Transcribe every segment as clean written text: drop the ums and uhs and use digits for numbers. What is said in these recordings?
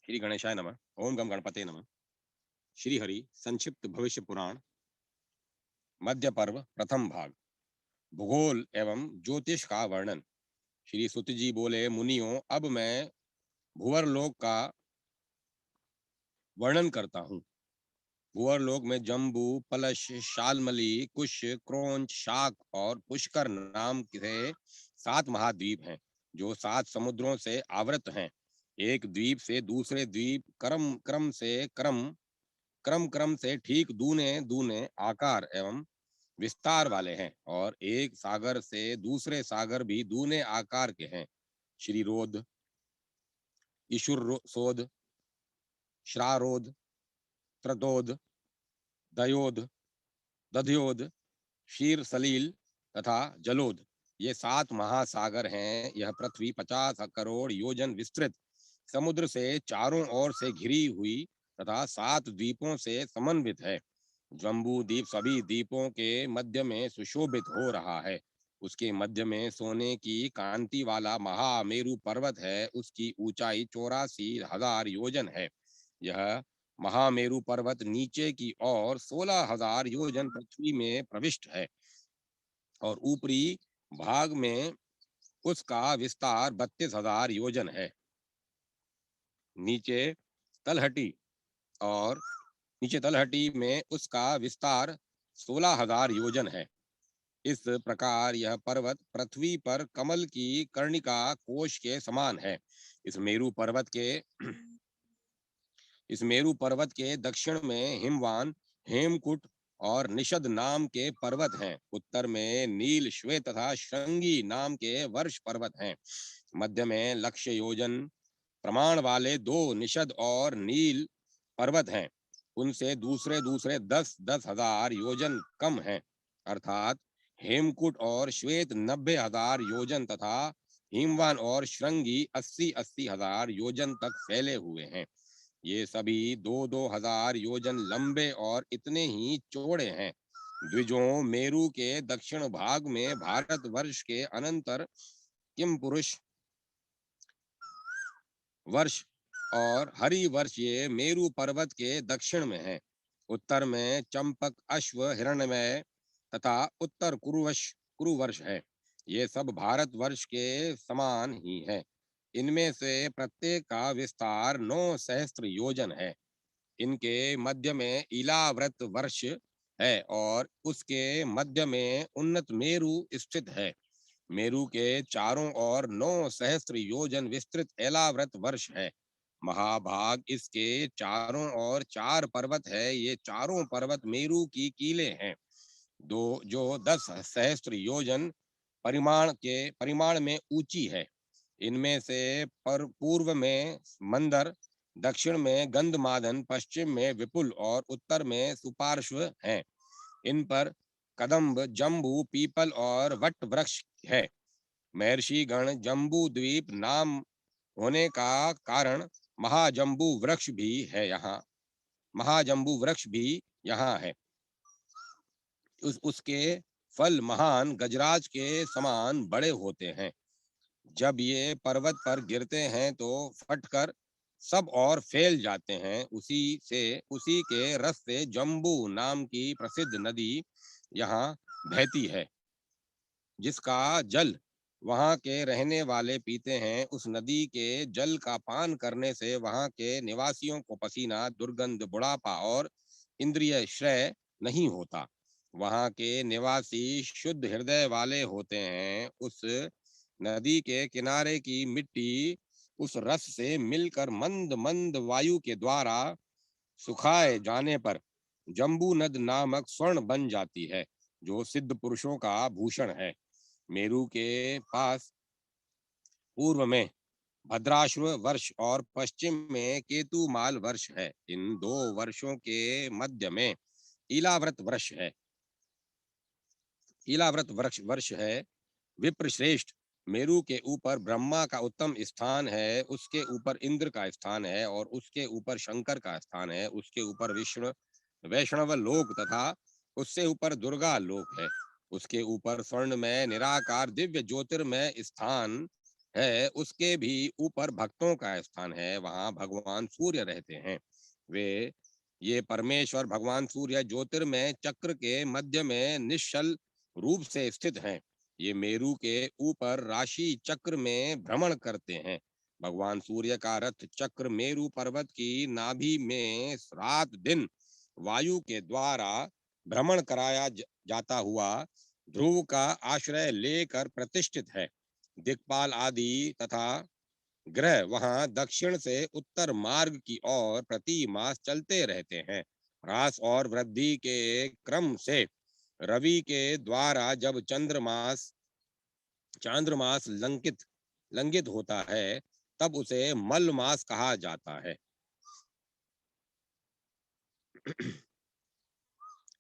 श्री गणेशाय नमः। ओम गम गणपते नमः। श्री हरि संक्षिप्त भविष्य पुराण मध्य पर्व प्रथम भाग भूगोल एवं ज्योतिष का वर्णन। श्री सुत जी बोले, मुनियों, अब मैं भूवरलोक का वर्णन करता हूँ। भूवरलोक में जम्बू, पलश, शालमली, कुश, क्रोंच, शाक और पुष्कर नाम के 7 महाद्वीप हैं, जो 7 समुद्रों से आवृत हैं। एक द्वीप से दूसरे द्वीप क्रम क्रम से ठीक दूने दूने आकार एवं विस्तार वाले हैं, और एक सागर से दूसरे सागर भी दूने आकार के हैं। श्री रोध, ईशुर सोध, श्रारोध, त्रदोध, दयोध, दध्योध, शीर सलील तथा जलोध, ये 7 महासागर हैं। यह पृथ्वी 50 करोड़ योजन विस्तृत समुद्र से चारों ओर से घिरी हुई तथा 7 द्वीपों से समन्वित है। जम्बू द्वीप सभी द्वीपों के मध्य में सुशोभित हो रहा है। उसके मध्य में सोने की कांति वाला महामेरु पर्वत है। उसकी ऊंचाई 84,000 योजन है। यह महामेरु पर्वत नीचे की ओर 16,000 योजन पृथ्वी में प्रविष्ट है, और ऊपरी भाग में उसका विस्तार 32,000 योजन है। नीचे तलहटी और नीचे तलहटी में उसका विस्तार 16,000 योजन है। इस प्रकार यह पर्वत पृथ्वी पर कमल की कर्णिका कोश के समान है। इस मेरु पर्वत के दक्षिण में हिमवान, हेमकुट और निषद नाम के पर्वत हैं। उत्तर में नील, श्वेत तथा श्रृंगी नाम के वर्ष पर्वत हैं। मध्य में लक्ष्य योजन प्रमाण वाले 2 निषद और नील पर्वत हैं। उनसे दूसरे दूसरे 10,000 योजन कम हैं, अर्थात हेमकुट और श्वेत 90,000 योजन तथा हिमवान और श्रृंगी 80,000 योजन तक फैले हुए हैं। ये सभी 2,000 योजन लंबे और इतने ही चौड़े हैं। द्विजों, मेरु के दक्षिण भाग में भारत वर्ष के अनंतर किम पुरुष वर्ष और हरि वर्ष ये मेरु पर्वत के दक्षिण में है। उत्तर में चंपक, अश्व, हिरण्मय तथा उत्तर कुरुवर्ष है। ये सब भारत वर्ष के समान ही है। इनमें से प्रत्येक का विस्तार 9 सहस्त्र योजन है। इनके मध्य में इलाव्रत वर्ष है, और उसके मध्य में उन्नत मेरु स्थित है। मेरु के चारों ओर 9 सहस्त्र योजन विस्तृत एलाव्रत वर्ष है। महाभाग इसके चारों ओर 4 पर्वत है। ये चारों पर्वत मेरु की कीले हैं, दो जो 10 सहस्त्र योजन परिमाण में ऊंची है। इनमें से पूर्व में मंदर, दक्षिण में गंधमादन, पश्चिम में विपुल और उत्तर में सुपार्श्व हैं। इन पर कदम्ब, जम्बू, पीपल और वट वृक्ष है। महर्षि गण जम्बू द्वीप नाम होने का कारण महाजम्बू वृक्ष भी यहाँ है। उसके फल महान गजराज के समान बड़े होते हैं। जब ये पर्वत पर गिरते हैं तो फटकर सब और फैल जाते हैं। उसी के रस से जम्बू नाम की प्रसिद्ध नदी यहाँ बहती है, जिसका जल वहाँ के रहने वाले पीते हैं। उस नदी के जल का पान करने से वहाँ के निवासियों को पसीना, दुर्गंध, बुढ़ापा और इंद्रिय श्रेय नहीं होता। वहाँ के निवासी शुद्ध हृदय वाले होते हैं। उस नदी के किनारे की मिट्टी उस रस से मिलकर मंद मंद वायु के द्वारा सुखाए जाने पर जम्बू नद नामक स्वर्ण बन जाती है, जो सिद्ध पुरुषों का भूषण है। मेरु के पास पूर्व में भद्राश्व वर्ष और पश्चिम में केतुमाल वर्ष है। इन 2 वर्षों के मध्य में इलाव्रत वर्ष है। विप्र श्रेष्ठ, मेरु के ऊपर ब्रह्मा का उत्तम स्थान है, उसके ऊपर इंद्र का स्थान है, और उसके ऊपर शंकर का स्थान है। उसके ऊपर विष्णु वैष्णव लोक तथा उससे ऊपर दुर्गा लोक है। उसके ऊपर स्वर्ण में निराकार दिव्य ज्योतिर्मय स्थान है उसके भी ऊपर भक्तों का स्थान है, वहां भगवान सूर्य रहते हैं। वे ये परमेश्वर भगवान सूर्य ज्योतिर्मय चक्र के मध्य में निश्चल रूप से स्थित हैं। ये मेरु के ऊपर राशि चक्र में भ्रमण करते हैं। भगवान सूर्य का रथ चक्र मेरु पर्वत की नाभि में रात दिन वायु के द्वारा भ्रमण कराया जाता हुआ ध्रुव का आश्रय लेकर प्रतिष्ठित है। दिक्पाल आदि तथा ग्रह वहां दक्षिण से उत्तर मार्ग की ओर प्रति मास चलते रहते हैं। ह्रास और वृद्धि के क्रम से रवि के द्वारा जब चांद्रमास लंघित होता है, तब उसे मल मास कहा जाता है।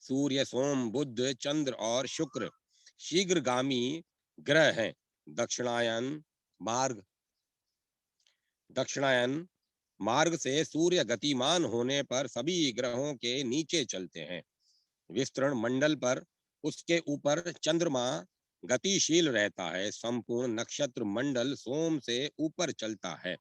सूर्य, सोम, बुध, चंद्र और शुक्र शीघ्रगामी ग्रह हैं। दक्षिणायन मार्ग दक्षिणायन मार्ग से सूर्य गतिमान होने पर सभी ग्रहों के नीचे चलते हैं। विस्तृण मंडल पर उसके ऊपर चंद्रमा गतिशील रहता है। संपूर्ण नक्षत्र मंडल सोम से ऊपर चलता है।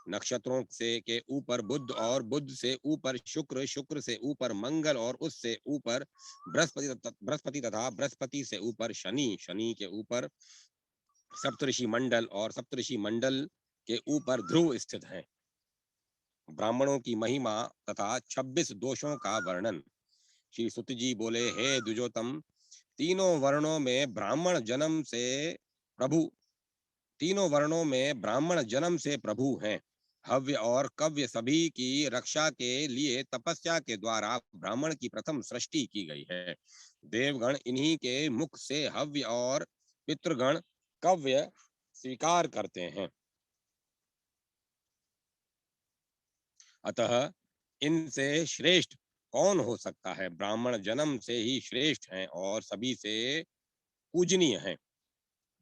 नक्षत्रों से के ऊपर बुध और बुध से ऊपर शुक्र, शुक्र से ऊपर मंगल और उससे ऊपर बृहस्पति तथा बृहस्पति से ऊपर शनि, शनि के ऊपर सप्तऋषि मंडल और सप्तऋषि मंडल के ऊपर ध्रुव स्थित है। ब्राह्मणों की महिमा तथा 26 दोषों का वर्णन। श्री सुत जी बोले, हे द्विजोतम, तीनों वर्णों में ब्राह्मण जन्म से प्रभु तीनों वर्णों में ब्राह्मण जन्म से प्रभु हैं। हव्य और कव्य सभी की रक्षा के लिए तपस्या के द्वारा ब्राह्मण की प्रथम सृष्टि की गई है। देवगण इन्हीं के मुख से हव्य और पितृगण कव्य स्वीकार करते हैं। अतः इनसे श्रेष्ठ कौन हो सकता है? ब्राह्मण जन्म से ही श्रेष्ठ हैं और सभी से पूजनीय हैं।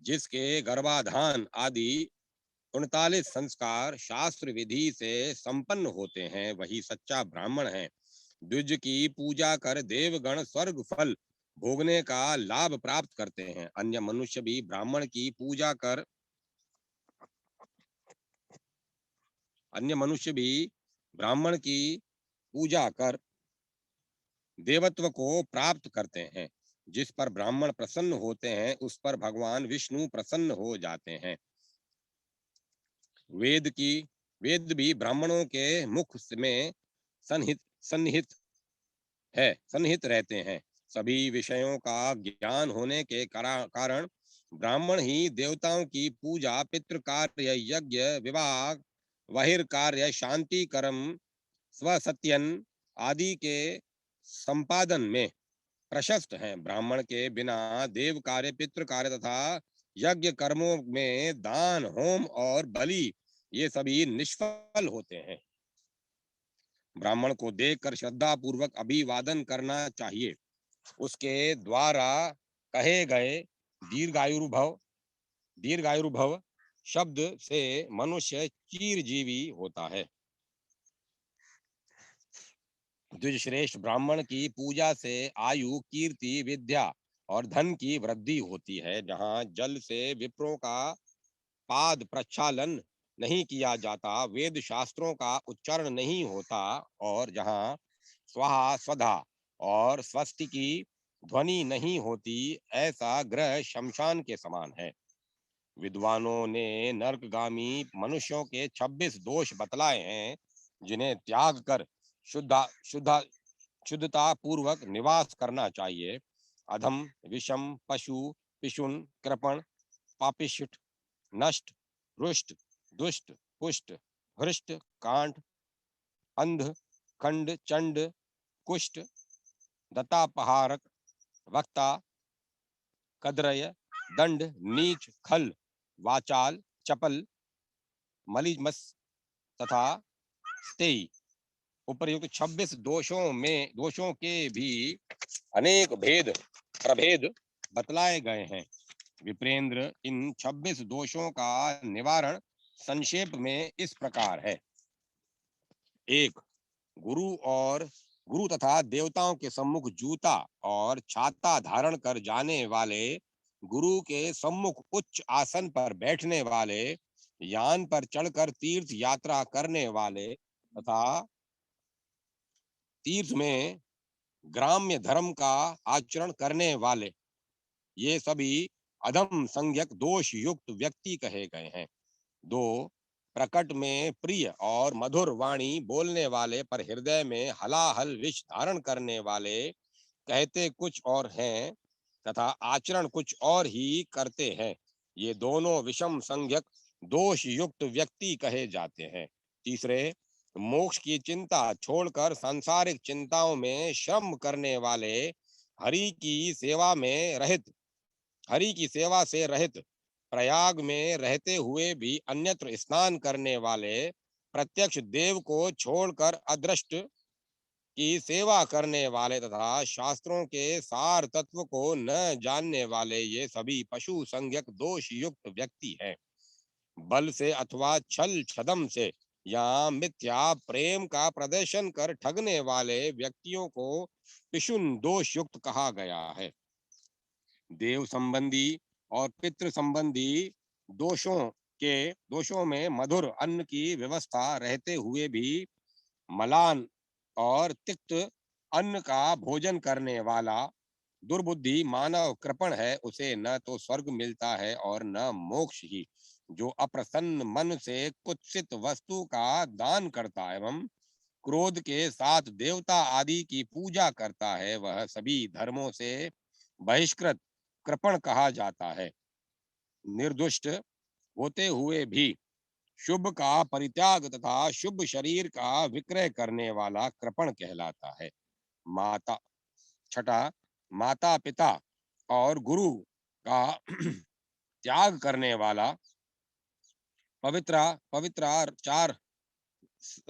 जिसके गर्भाधान आदि 39 संस्कार शास्त्र विधि से संपन्न होते हैं, वही सच्चा ब्राह्मण है। द्विज की पूजा कर देवगण स्वर्ग फल भोगने का लाभ प्राप्त करते हैं। अन्य मनुष्य भी ब्राह्मण की पूजा कर अन्य मनुष्य भी ब्राह्मण की पूजा कर देवत्व को प्राप्त करते हैं। जिस पर ब्राह्मण प्रसन्न होते हैं, उस पर भगवान विष्णु प्रसन्न हो जाते हैं। वेद भी ब्राह्मणों के मुख में सन्निहित सन्निहित रहते हैं। सभी विषयों का ज्ञान होने के कारण ब्राह्मण ही देवताओं की पूजा, पितृ कार्य, यज्ञ, विवाह, बहिर्कार्य, शांति कर्म, स्वसत्यन आदि के संपादन में प्रशस्त हैं। ब्राह्मण के बिना देव कार्य, पितृ कार्य तथा यज्ञ कर्मों में दान, होम और बलि ये सभी निष्फल होते हैं। ब्राह्मण को देखकर श्रद्धा पूर्वक अभिवादन करना चाहिए। उसके द्वारा कहे गए दीर्घायुर्भव दीर्घायुर्भव शब्द से मनुष्य चिरजीवी होता है। द्विजश्रेष्ठ ब्राह्मण की पूजा से आयु, कीर्ति, विद्या और धन की वृद्धि होती है। जहाँ जल से विप्रों का पाद प्रक्षालन नहीं किया जाता, वेद शास्त्रों का उच्चारण नहीं होता और जहाँ स्वाहा, स्वधा और स्वस्ति की ध्वनि नहीं होती, ऐसा ग्रह शमशान के समान है। विद्वानों ने नरकगामी मनुष्यों के 26 दोष बतलाए हैं, जिन्हें त्याग कर शुद्धा शुद्धा शुद्धता पूर्वक निवास करना चाहिए। अधम, विषम, पशु, पिशुन, कृपण, पापिष्ट, नष्ट, रुष्ट, दुष्ट, पुष्ट, भ्रष्ट, कांट, अंध, खंड, चंड, कुष्ठ, दत्तापहारक, वक्ता, कद्रय, दंड, नीच, खल, वाचाल, चपल, मलिमस तथा स्तेई। उपर्युक्त 26 दोषों के भी अनेक प्रभेद बतलाए गए हैं। विप्रेंद्र, इन 26 दोषों का निवारण संक्षेप में इस प्रकार है। 1. गुरु तथा देवताओं के सम्मुख जूता और छाता धारण कर जाने वाले, गुरु के सम्मुख उच्च आसन पर बैठने वाले, यान पर चढ़कर तीर्थ यात्रा करने वाले तथा तीर्थ में ग्राम्य धर्म का आचरण करने वाले, ये सभी अधम संज्ञक दोष युक्त व्यक्ति कहे गए हैं। दो, प्रकट में प्रिय और मधुर वाणी बोलने वाले पर हृदय में हलाहल विष धारण करने वाले, कहते कुछ और हैं तथा आचरण कुछ और ही करते हैं, ये दोनों विषम संज्ञक दोष युक्त व्यक्ति कहे जाते हैं। तीसरे, मोक्ष की चिंता छोड़कर सांसारिक चिंताओं में श्रम करने वाले, हरि की सेवा में रहित हरि की सेवा से रहित, प्रयाग में रहते हुए भी अन्यत्र स्नान करने वाले, प्रत्यक्ष देव को छोड़कर अदृष्ट की सेवा करने वाले तथा शास्त्रों के सार तत्व को न जानने वाले, ये सभी पशु संज्ञक दोष युक्त व्यक्ति हैं। बल से अथवा छल छदम से या मिथ्या प्रेम का प्रदर्शन कर ठगने वाले व्यक्तियों को पिशुन दोष युक्त कहा गया है। देव संबंधी और पितृ संबंधी दोषों में मधुर अन्न की व्यवस्था रहते हुए भी मलान और तिक्त अन्न का भोजन करने वाला दुर्बुद्धि मानव कृपण है, उसे न तो स्वर्ग मिलता है और न मोक्ष ही। जो अप्रसन्न मन से कुत्सित वस्तु का दान करता एवं क्रोध के साथ देवता आदि की पूजा करता है, वह सभी धर्मों से बहिष्कृत कृपण कहा जाता है। निर्दुष्ट होते हुए भी शुभ का परित्याग तथा शुभ शरीर का विक्रय करने वाला कृपण कहलाता है। माता छठा, माता पिता और गुरु का त्याग करने वाला, पवित्राचार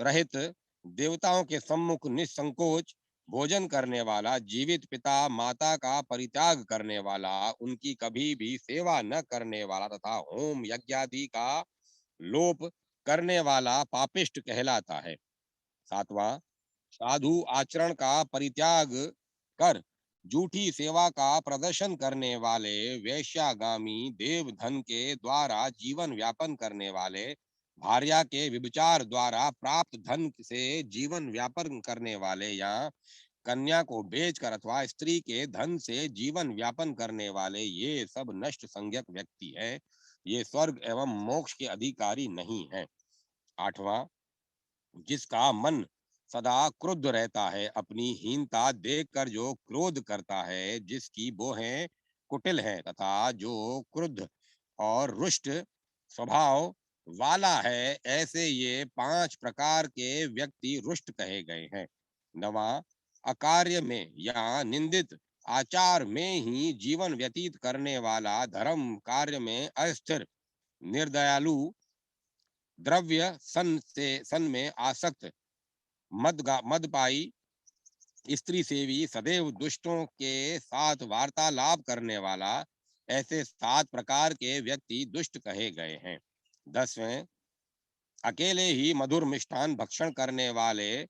रहित, देवताओं के सम्मुख निसंकोच भोजन करने वाला, जीवित पिता माता का परित्याग करने वाला, उनकी कभी भी सेवा न करने वाला तथा होम यज्ञादि का लोप करने वाला पापिष्ट कहलाता है। सातवां, साधु आचरण का परित्याग कर झूठी सेवा का प्रदर्शन करने वाले, वैश्यागामी, देव धन के द्वारा जीवन व्यापन करने वाले, भार्या के विभिचार द्वारा प्राप्त धन से जीवन व्यापन करने वाले या कन्या को बेचकर अथवा स्त्री के धन से जीवन व्यापन करने वाले, ये सब नष्ट संज्ञक व्यक्ति है, ये स्वर्ग एवं मोक्ष के अधिकारी नहीं है। आठवां, जिसका मन सदा क्रुद्ध रहता है, अपनी हीनता देखकर जो क्रोध करता है, जिसकी बोहें कुटिल है तथा जो क्रुद्ध और रुष्ट स्वभाव वाला है, ऐसे ये 5 प्रकार के व्यक्ति रुष्ट कहे गए हैं। नवा, अकार्य में या निंदित आचार में ही जीवन व्यतीत करने वाला, धर्म कार्य में अस्थिर, निर्दयालु, द्रव्य सन में आसक्त, मदपाई, स्त्री सेवी, सदैव दुष्टों के साथ वार्तालाप करने वाला, ऐसे 7 प्रकार के व्यक्ति दुष्ट कहे गए हैं। 10वें, अकेले ही मधुर मिष्ठान भक्षण करने वाले,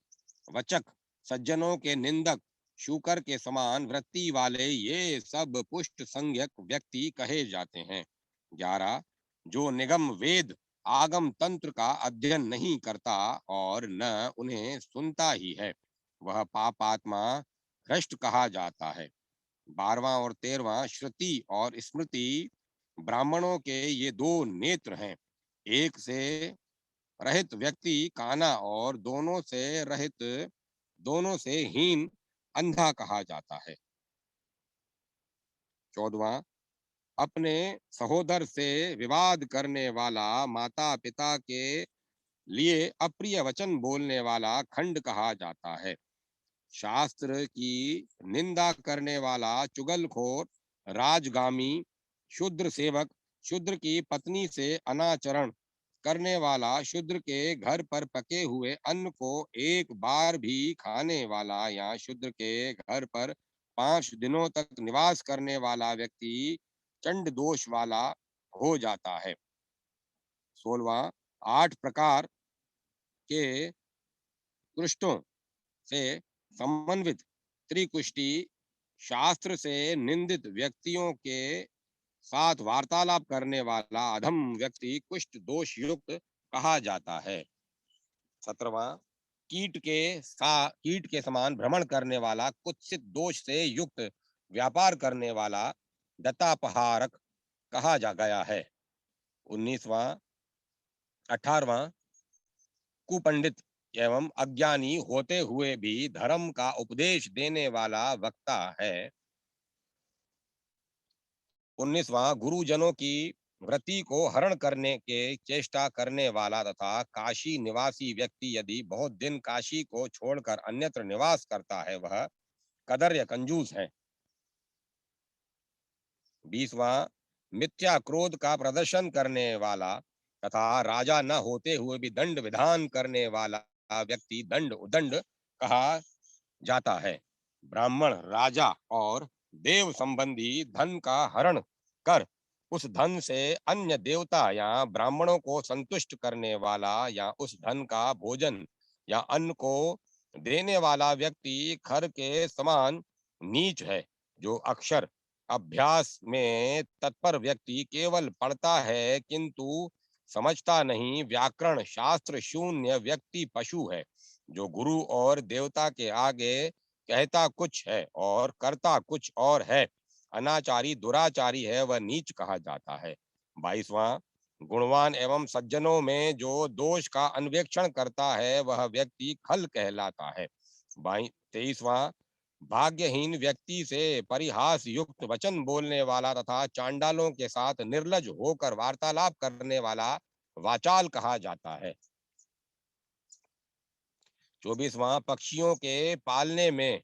वचक, सज्जनों के निंदक, शूकर के समान वृत्ति वाले, ये सब पुष्ट संज्ञक व्यक्ति कहे जाते हैं। 11, जो निगम वेद आगम तंत्र का अध्ययन नहीं करता और न उन्हें सुनता ही है, वह पापात्मा भ्रष्ट कहा जाता है। 12वां और 13वां, श्रुति और स्मृति ब्राह्मणों के ये 2 नेत्र हैं। एक से रहित व्यक्ति काना और दोनों से हीन अंधा कहा जाता है। 14वां, अपने सहोदर से विवाद करने वाला, माता पिता के लिए अप्रिय वचन बोलने वाला खंड कहा जाता है। शास्त्र की निंदा करने वाला, चुगलखोर, राजगामी, शूद्र सेवक, शूद्र की पत्नी से अनाचरण करने वाला, शूद्र के घर पर पके हुए अन्न को एक बार भी खाने वाला या शूद्र के घर पर 5 दिनों तक निवास करने वाला व्यक्ति चंड दोष वाला हो जाता है। 16वां, 8 प्रकार के कृष्टों से समन्वित त्रिकुष्टि, शास्त्र से निंदित व्यक्तियों के साथ वार्तालाप करने वाला अधम व्यक्ति कुष्ठ दोष युक्त कहा जाता है। 17वां, कीट के समान भ्रमण करने वाला, कुत्सित दोष से युक्त व्यापार करने वाला दत्तापहारक कहा जा गया है। 19वां 18वां, कुपंडित एवं अज्ञानी होते हुए भी धर्म का उपदेश देने वाला वक्ता है। 19वां, गुरुजनों की वृत्ति को हरण करने के चेष्टा करने वाला तथा काशी निवासी व्यक्ति यदि बहुत दिन काशी को छोड़कर अन्यत्र निवास करता है वह कदर या कंजूस है। 20वां, मिथ्या क्रोध का प्रदर्शन करने वाला तथा राजा न होते हुए भी दंड विधान करने वाला व्यक्ति दंड उदंड कहा जाता है। ब्राह्मण राजा और देव संबंधी धन का हरण कर उस धन से अन्य देवता या ब्राह्मणों को संतुष्ट करने वाला या उस धन का भोजन या अन्न को देने वाला व्यक्ति खर के समान नीच है। जो अक्षर अभ्यास में तत्पर व्यक्ति केवल पढ़ता है किंतु समझता नहीं, व्याकरण शास्त्र शून्य व्यक्ति पशु है। जो गुरु और देवता के आगे कहता कुछ है और करता कुछ और है, अनाचारी दुराचारी है, वह नीच कहा जाता है। 22वां, गुणवान एवं सज्जनों में जो दोष का अन्वेषण करता है वह व्यक्ति खल कहलाता है। 23वां, भाग्यहीन व्यक्ति से परिहास युक्त वचन बोलने वाला तथा चांडालों के साथ निर्लज होकर वार्तालाप करने वाला वाचाल कहा जाता है। 24वां, पक्षियों के पालने में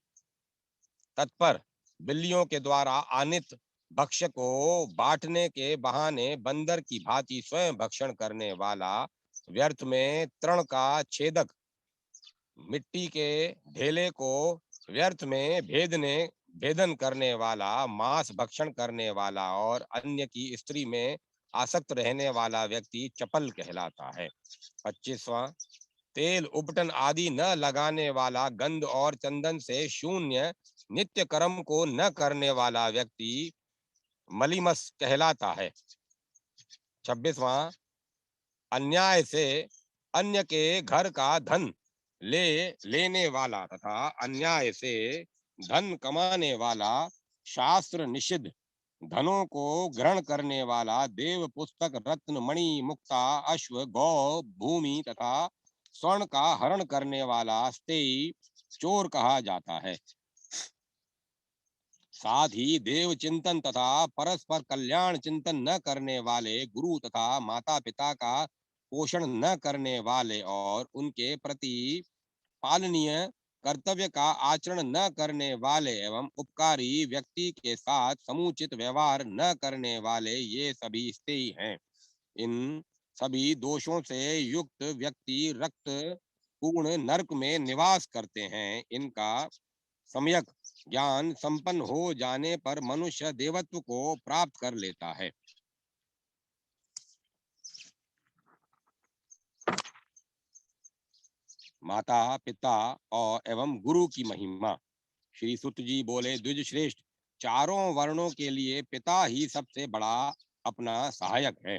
तत्पर बिल्लियों के द्वारा आनित भक्ष्य को बांटने के बहाने बंदर की भांति स्वयं भक्षण करने वाला, व्यर्थ में तृण का छेदक, मिट्टी के ढेले को व्यर्थ में भेदन करने वाला, मांस भक्षण करने वाला और अन्य की स्त्री में आसक्त रहने वाला व्यक्ति चपल कहलाता है। 25वां, तेल उपटन आदि न लगाने वाला, गंध और चंदन से शून्य, नित्य कर्म को न करने वाला व्यक्ति मलीमस कहलाता है। 26वां, अन्याय से अन्य के घर का धन लेने वाला तथा अन्याय से धन कमाने वाला, शास्त्र निषिद्ध धनों को ग्रहण करने वाला, देव पुस्तक रत्न मणि मुक्ता अश्व गौ भूमि तथा स्वर्ण का हरण करने वाला स्तेयी चोर कहा जाता है। साथ ही देव चिंतन तथा परस्पर कल्याण चिंतन न करने वाले, गुरु तथा माता पिता का पोषण न करने वाले और उनके प्रति पालनीय कर्तव्य का आचरण न करने वाले एवं उपकारी व्यक्ति के साथ समुचित व्यवहार न करने वाले, ये सभी स्तेयी हैं। इन सभी दोषों से युक्त व्यक्ति रक्त पूर्ण नरक में निवास करते हैं। इनका सम्यक ज्ञान संपन्न हो जाने पर मनुष्य देवत्व को प्राप्त कर लेता है। माता पिता और एवं गुरु की महिमा। श्री सुत जी बोले, द्विज श्रेष्ठ, चारों वर्णों के लिए पिता ही सबसे बड़ा अपना सहायक है।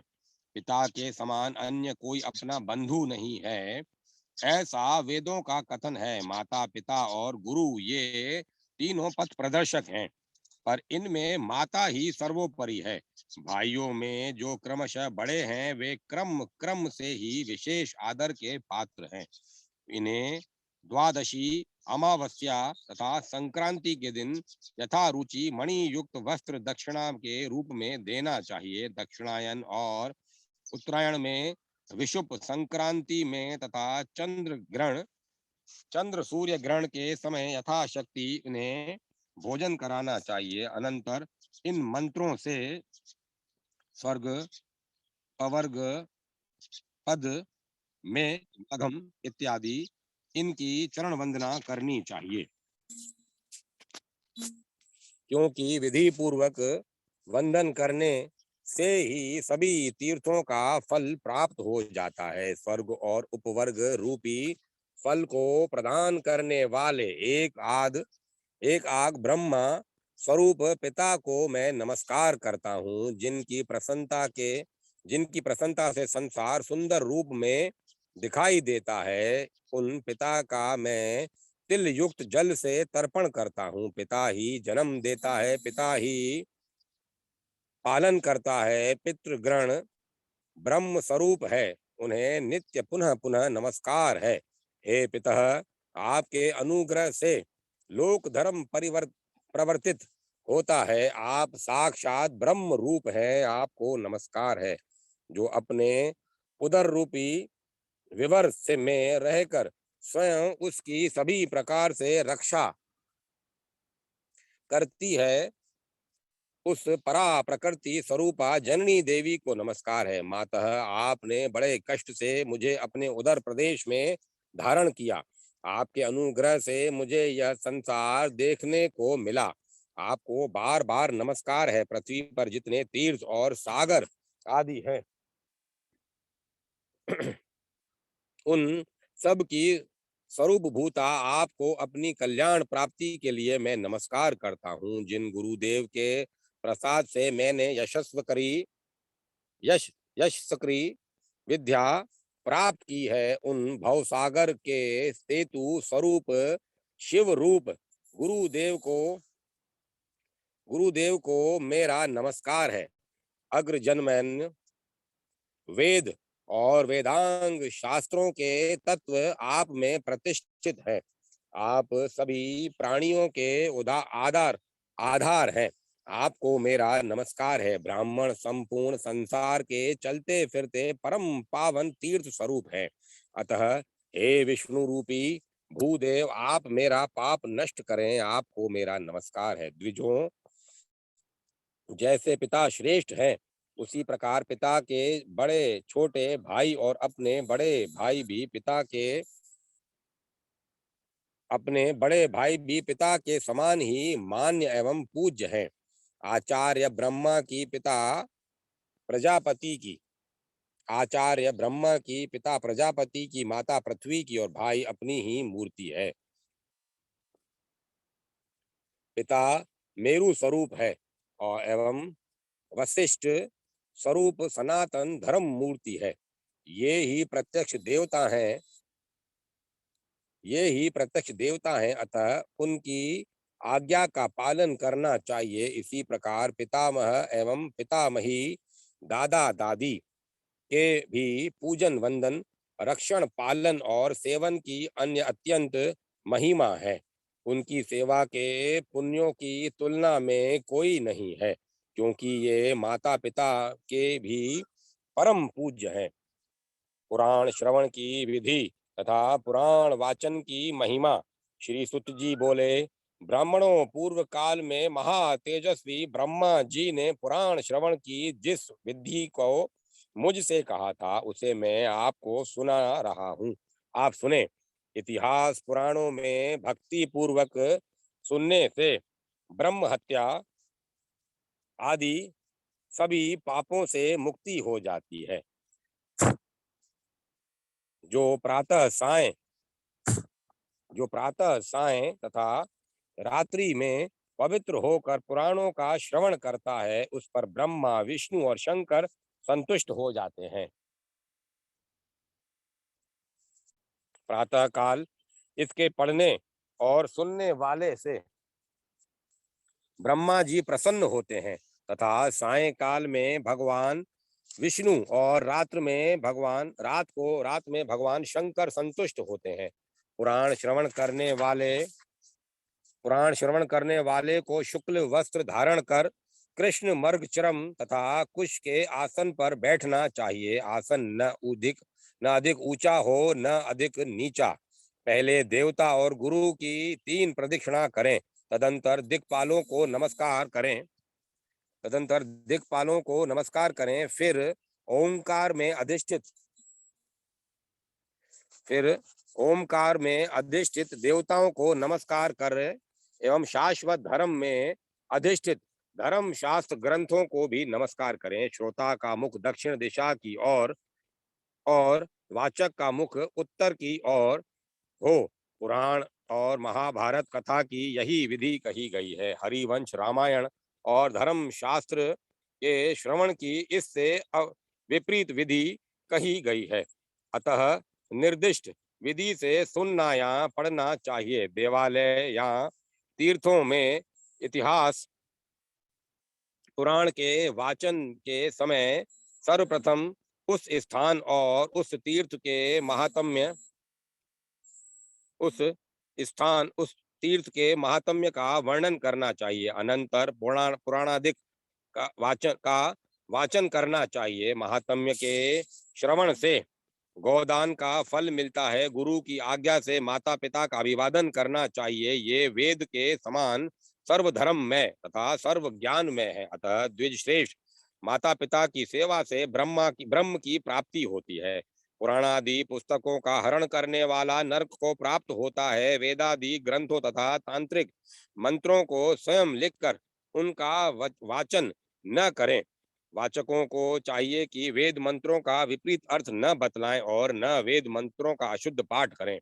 पिता के समान अन्य कोई अपना बंधु नहीं है, ऐसा वेदों का कथन है। माता पिता और गुरु ये तीनों पथ प्रदर्शक हैं, पर इनमें माता ही सर्वोपरि है। भाइयों में जो क्रमशः बड़े हैं वे क्रम क्रम से ही विशेष आदर के पात्र हैं। इन्हें द्वादशी, अमावस्या तथा संक्रांति के दिन यथारुचि मणि युक्त वस्त्र दक्षिणा के रूप में देना चाहिए। दक्षिणायन और उत्तरायण में विषुप, संक्रांति में तथा चंद्र सूर्य ग्रहण के समय यथाशक्ति इन्हें भोजन कराना चाहिए। अनंतर इन मंत्रों से स्वर्ग, पवर्ग, पद में मगम इत्यादि इनकी चरण वंदना करनी चाहिए, क्योंकि विधि पूर्वक वंदन करने से ही सभी तीर्थों का फल प्राप्त हो जाता है। स्वर्ग और उपवर्ग रूपी फल को प्रदान करने वाले एक आग ब्रह्मा स्वरूप पिता को मैं नमस्कार करता हूँ, जिनकी प्रसन्नता से संसार सुंदर रूप में दिखाई देता है। उन पिता का मैं तिल युक्त जल से तर्पण करता हूँ। पिता ही जन्म देता है, पिता ही पालन करता है, पितृगण ब्रह्म स्वरूप है, उन्हें नित्य पुनः पुनः नमस्कार है। हे पितः, आपके अनुग्रह से लोक धर्म प्रवर्तित होता है। आप साक्षात ब्रह्म रूप है, आपको नमस्कार है, जो अपने उदर रूपी विवर से में रहकर स्वयं उसकी सभी प्रकार से रक्षा करती है। उस परा प्रकृति स्वरूपा जननी देवी को नमस्कार है। मातः, आपने बड़े कष्ट से मुझे अपने उदर प्रदेश में धारण किया। आपके अनुग्रह से मुझे यह संसार देखने को मिला। आपको बार बार नमस्कार है। पृथ्वी पर जितने तीर्थ और सागर आदि हैं, उन सब की स्वरूप भूता आपको अपनी कल्याण प्राप्ति के लिए मैं नमस्कार करता हूँ। जिन गुरुदेव के प्रसाद से मैंने यश यशस्वी विद्या प्राप्त की है, उन भवसागर के सेतु स्वरूप शिव रूप गुरुदेव को गुरुदेव को मेरा नमस्कार है। अग्रजन्मन वेद और वेदांग शास्त्रों के तत्व आप में प्रतिष्ठित है। आप सभी प्राणियों के आधार हैं। आपको मेरा नमस्कार है। ब्राह्मण संपूर्ण संसार के चलते फिरते परम पावन तीर्थ स्वरूप है। अतः हे विष्णु रूपी भूदेव, आप मेरा पाप नष्ट करें। आपको मेरा नमस्कार है। द्विजों, जैसे पिता श्रेष्ठ हैं, उसी प्रकार पिता के बड़े छोटे भाई और अपने बड़े भाई भी पिता के समान ही मान्य एवं पूज्य हैं। आचार्य ब्रह्मा की पिता प्रजापति की आचार्य ब्रह्मा की पिता प्रजापति की माता पृथ्वी की और भाई अपनी ही मूर्ति है। पिता मेरु स्वरूप है और एवं वशिष्ठ स्वरूप सनातन धर्म मूर्ति है। ये ही प्रत्यक्ष देवता हैं अतः उनकी आज्ञा का पालन करना चाहिए। इसी प्रकार पितामह एवं पितामही, दादा दादी के भी पूजन वंदन, रक्षण पालन और सेवन की अन्य अत्यंत महिमा है। उनकी सेवा के पुण्यों की तुलना में कोई नहीं है, क्योंकि ये माता पिता के भी परम पूज्य हैं। पुराण श्रवण की विधि तथा पुराण वाचन की महिमा। श्री सुत जी बोले, ब्राह्मणों, पूर्व काल में महा तेजस्वी ब्रह्मा जी ने पुराण श्रवण की जिस विधि को मुझसे कहा था, उसे मैं आपको सुना रहा हूँ। आप सुने। इतिहास पुराणों में भक्ति पूर्वक सुनने से ब्रह्म हत्या आदि सभी पापों से मुक्ति हो जाती है। जो प्रातः सायं तथा रात्रि में पवित्र होकर पुराणों का श्रवण करता है, उस पर ब्रह्मा, विष्णु और शंकर संतुष्ट हो जाते हैं। प्रातः काल इसके पढ़ने और सुनने वाले से ब्रह्मा जी प्रसन्न होते हैं तथा सायंकाल में भगवान विष्णु और रात में भगवान शंकर संतुष्ट होते हैं। पुराण श्रवण करने वाले को शुक्ल वस्त्र धारण कर कृष्ण मर्ग चरम तथा कुश के आसन पर बैठना चाहिए। आसन न अधिक ऊंचा हो, न अधिक नीचा। पहले देवता और गुरु की 3 प्रदक्षिणा करें। तदंतर दिक्पालों को नमस्कार करें। फिर ओमकार में अधिष्ठित देवताओं को नमस्कार करें एवं शाश्वत धर्म में अधिष्ठित धर्म शास्त्र ग्रंथों को भी नमस्कार करें। श्रोता का मुख दक्षिण दिशा की ओर और वाचक का मुख उत्तर की ओर हो। पुराण और महाभारत कथा की यही विधि कही गई है। हरिवंश, रामायण और धर्म शास्त्र के श्रवण की इससे विपरीत विधि कही गई है। अतः निर्दिष्ट विधि से सुनना या पढ़ना चाहिए। देवालय या तीर्थों में इतिहास पुराण के वाचन के समय सर्वप्रथम उस स्थान और उस तीर्थ के महात्म्य उस उस तीर्थ के महात्म्य का वर्णन करना चाहिए। अनंतर पुराणादिक का वाचन करना चाहिए। महात्म्य के श्रवण से गोदान का फल मिलता है। गुरु की आज्ञा से माता पिता का अभिवादन करना चाहिए। ये वेद के समान सर्वधर्म में तथा सर्व ज्ञान में है। अतः द्विजश्रेष्ठ माता पिता की सेवा से ब्रह्म की प्राप्ति होती है। पुराणादि पुस्तकों का हरण करने वाला नरक को प्राप्त होता है। वेदादि ग्रंथों तथा तांत्रिक मंत्रों को स्वयं लिखकर उनका वाचन न करें। वाचकों को चाहिए कि वेद मंत्रों का विपरीत अर्थ न बतलाएं और न वेद मंत्रों का अशुद्ध पाठ करें,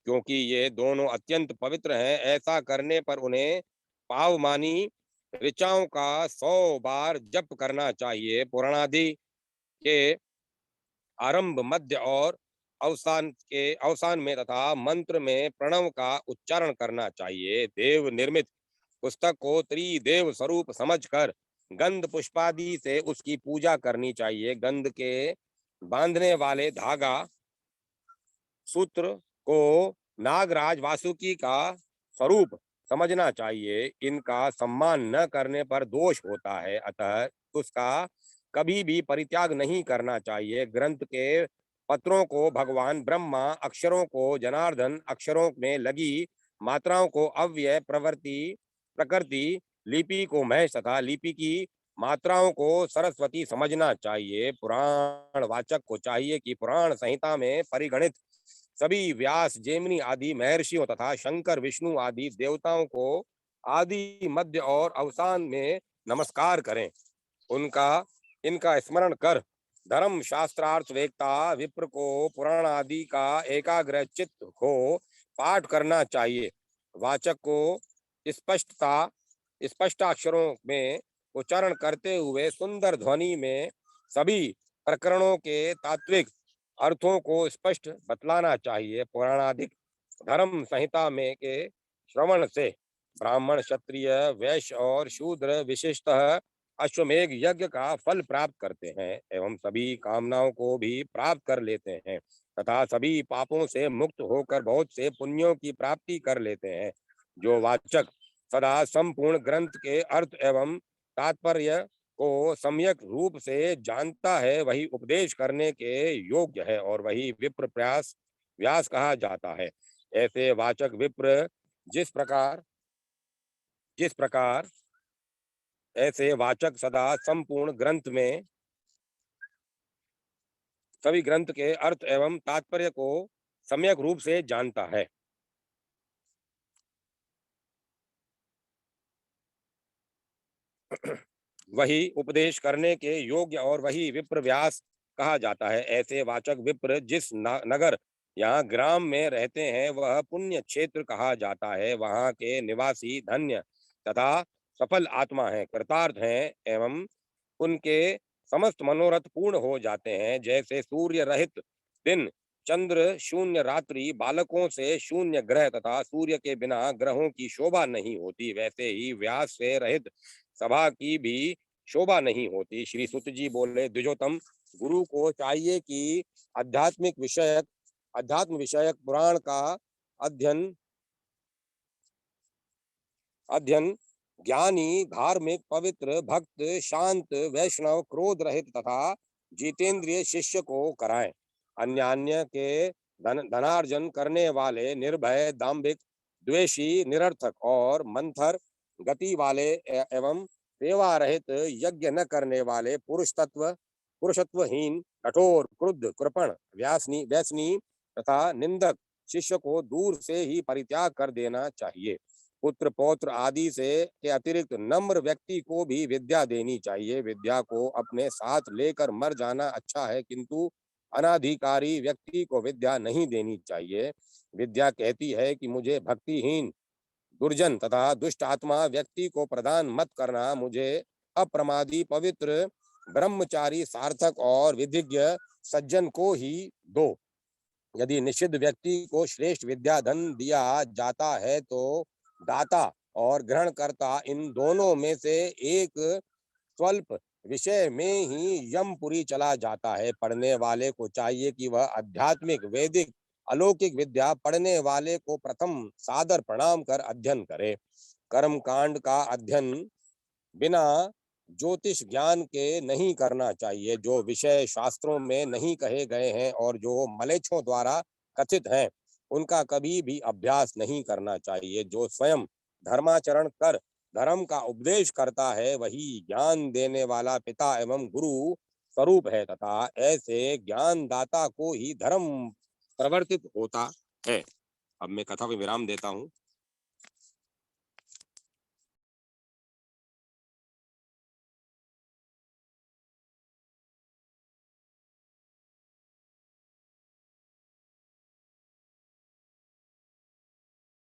क्योंकि ये दोनों अत्यंत पवित्र हैं। ऐसा करने पर उन्हें पावमानी ऋचाओं का 100 बार जप करना चाहिए। पुराणादि के आरंभ, मध्य और अवसान में तथा मंत्र में प्रणव का उच्चारण करना चाहिए। देव निर्मित पुस्तक को त्रिदेव स्वरूप समझकर गंध पुष्पादि से उसकी पूजा करनी चाहिए। गंध के बांधने वाले धागा सूत्र को नागराज वासुकी का स्वरूप समझना चाहिए। इनका सम्मान न करने पर दोष होता है, अतः उसका कभी भी परित्याग नहीं करना चाहिए। ग्रंथ के पत्रों को भगवान ब्रह्मा, अक्षरों को जनार्दन, अक्षरों में लगी मात्राओं को अव्यय, प्रकृति, लिपि को महेश तथा लिपि की मात्राओं को सरस्वती समझना चाहिए। पुराण वाचक को चाहिए कि पुराण संहिता में परिगणित सभी व्यास, जेमिनी आदि महर्षियों तथा शंकर, विष्णु आदि देवताओं को आदि, मध्य और अवसान में नमस्कार करें। उनका इनका स्मरण कर धर्म शास्त्रार्थ वेत्ता विप्र को पुराण आदि का एकाग्र चित्त हो पाठ करना चाहिए। वाचक को स्पष्टता स्पष्टाक्षरों में उच्चारण करते हुए सुंदर ध्वनि में सभी प्रकरणों के तात्विक अर्थों को स्पष्ट बतलाना चाहिए। पुराणादिक धर्म संहिता में के श्रवण से ब्राह्मण, क्षत्रिय, वैश्य और शूद्र विशिष्टतः अश्वमेघ यज्ञ का फल प्राप्त करते हैं एवं सभी कामनाओं को भी प्राप्त कर लेते हैं तथा सभी पापों से मुक्त होकर बहुत से पुण्यों की प्राप्ति कर लेते हैं। जो वाचक सदा संपूर्ण ग्रंथ के अर्थ एवं तात्पर्य को सम्यक रूप से जानता है, वही उपदेश करने के योग्य है और वही विप्र व्यास कहा जाता है। ऐसे वाचक विप्र जिस प्रकार ऐसे वाचक सदा संपूर्ण ग्रंथ में सभी ग्रंथ के अर्थ एवं तात्पर्य को सम्यक रूप से जानता है, वही उपदेश करने के योग्य और वही विप्र व्यास कहा जाता है। ऐसे वाचक विप्र जिस नगर या ग्राम में रहते हैं वह पुण्य क्षेत्र कहा जाता है। वहाँ के निवासी धन्य तथा सफल आत्मा हैं, कृतार्थ हैं एवं उनके समस्त मनोरथ पूर्ण हो जाते हैं। जैसे सूर्य रहित दिन, चंद्र शून्य रात्रि, बालकों से शून्य ग्रह तथा सूर्य के बिना ग्रहों की शोभा नहीं होती, वैसे ही व्यास से रहित सभा की भी शोभा नहीं होती। श्री सुत जी बोले, द्विजोतम, गुरु को चाहिए कि अध्यात्म विषयक पुराण का अध्ययन अध्ययन ज्ञानी, धार्मिक, पवित्र, भक्त, शांत, वैष्णव, क्रोध रहित तथा जितेंद्रिय शिष्य को कराएं। अन्य के धनार्जन करने वाले, निर्भय, दाम्भिक, द्वेषी, निरर्थक और मंथर गति वाले एवं सेवा रहित, यज्ञ न करने वाले, पुरुषत्वहीन, कठोर, क्रुद्ध, कृपण, व्यसनी तथा निंदक शिष्य को दूर से ही परित्याग कर देना चाहिए। पुत्र, पौत्र आदि से के अतिरिक्त नम्र व्यक्ति को भी विद्या देनी चाहिए। विद्या को अपने साथ लेकर मर जाना अच्छा है, किंतु अनाधिकारी व्यक्ति को विद्या नहीं देनी चाहिए। विद्या कहती है कि मुझे भक्तिहीन, दुर्जन तथा दुष्ट आत्मा व्यक्ति को प्रदान मत करना, मुझे अप्रमादी, पवित्र, ब्रह्मचारी, सार्थक और विधिज्ञ सज्जन को ही दो। यदि निषिद्ध व्यक्ति को श्रेष्ठ विद्या धन दिया जाता है तो दाता और ग्रहणकर्ता इन दोनों में से एक स्वल्प विषय में ही यमपुरी चला जाता है। पढ़ने वाले को चाहिए कि वह आध्यात्मिक, वैदिक, अलौकिक विद्या पढ़ने वाले को प्रथम सादर प्रणाम कर अध्ययन करे। कर्म कांड का अध्ययन बिना ज्योतिष ज्ञान के नहीं करना चाहिए। जो विषय शास्त्रों में नहीं कहे गए हैं और जो मलेच्छों द्वारा कथित हैं, उनका कभी भी अभ्यास नहीं करना चाहिए। जो स्वयं धर्माचरण कर धर्म का उपदेश करता है, वही ज्ञान देने वाला पिता एवं गुरु स्वरूप है तथा ऐसे ज्ञानदाता को ही धर्म प्रवर्तित होता है। अब मैं कथा में विराम देता हूँ।